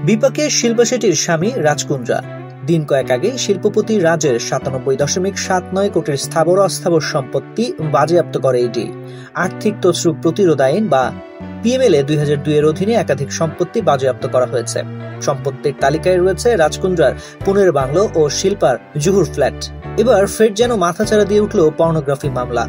বিপাকে শিল্পা শেঠির স্বামী রাজ কুন্দ্রা। দিন কয়েক আগে শিল্পপতি রাজের ৯৭.৭৯ কোটির স্থাবর অস্থাবর সম্পত্তি বাজেয়াপ্ত করে ইডি। আর্থিক তছরূপ প্রতিরোধ আইন বা পিএমএলএ ২০০২ এর অধীনে একাধিক সম্পত্তি বাজেয়াপ্ত করা হয়েছে। সম্পত্তির তালিকায় রয়েছে রাজকুন্দ্রার পুনের বাংলো ও শিল্পার জুহুর ফ্ল্যাট। এবার ফের যেন মাথাচাড়া দিয়ে উঠল পর্নোগ্রাফি মামলা।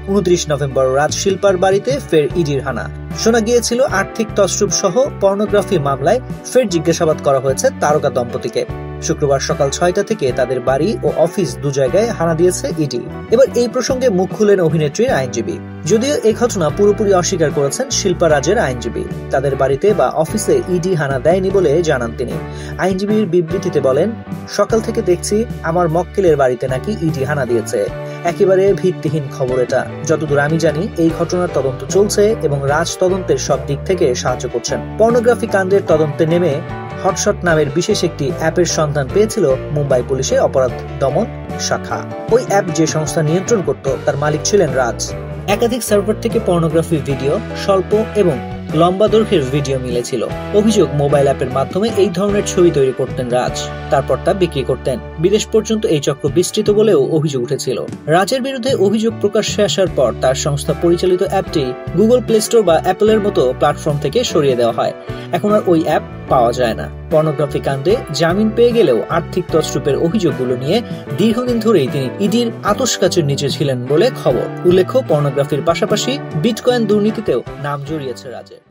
২৯ নভেম্বর রাজ শিল্পার বাড়িতে ফের ইডির হানা। শোনা গিয়েছিল আর্থিক তছরূপ সহ পর্নোগ্রাফি মামলায় ফের জিজ্ঞাসাবাদ করা হয়েছে তারকা দম্পতিকে। শুক্রবার সকাল ৬টা থেকে তাদের বাড়ি ও অফিস দু জায়গায় হানা দিয়েছে ইডি। এবার এই প্রসঙ্গে মুখ খুললেন অভিনেত্রীর আইনজীবী। যদিও এই ঘটনা পুরোপুরি অস্বীকার করেছেন শিল্পা রাজের আইনজীবী। তাদের বাড়িতে বা অফিসে ইডি হানা দেয়নি বলে জানান তিনি। আইনজীবীর বিবৃতিতে বলেন, সকাল থেকে দেখছি আমার মক্কেলের বাড়িতে নাকি ইডি হানা দিয়েছে। একেবারে ভিত্তিহীন খবর এটা। যতদূর আমি জানি এই ঘটনার তদন্ত চলছে এবং রাজ তদন্তের সব দিক থেকে সাহায্য করছেন। পর্নোগ্রাফি কাণ্ডের তদন্তে নেমে হটশট নামের বিশেষ একটি অ্যাপের সন্ধান পেয়েছিল মুম্বাই পুলিশের অপরাধ দমন শাখা। ওই অ্যাপ যে সংস্থা নিয়ন্ত্রণ করত তার মালিক ছিলেন রাজ। একাধিক সার্ভার থেকে পর্নোগ্রাফি ভিডিও, স্বল্প এবং লম্বা দৈর্ঘ্যের ভিডিও মিলেছিল। অভিযোগ, মোবাইল অ্যাপের মাধ্যমে এই ধরনের ছবি তৈরি করতেন রাজ, তারপর তা বিক্রি করতেন। বিদেশ পর্যন্ত এই চক্র বিস্তৃত বলেও অভিযোগ উঠেছিল। রাজের বিরুদ্ধে অভিযোগ প্রকাশ্যে আসার পর তার সংস্থা পরিচালিত অ্যাপটি গুগল প্লে স্টোর বা অ্যাপলের মতো প্ল্যাটফর্ম থেকে সরিয়ে দেওয়া হয়। এখন আর ওই অ্যাপ পাওয়া যায় না। পর্নোগ্রাফি কাণ্ডে জামিন পেয়ে গেলেও আর্থিক তছরূপের অভিযোগগুলো নিয়ে দীর্ঘদিন ধরেই তিনি ইডির আতশকাচের নিচে ছিলেন বলে খবর। উল্লেখ্য, পর্নোগ্রাফির পাশাপাশি বিটকয়েন দুর্নীতিতেও নাম জড়িয়েছে রাজের।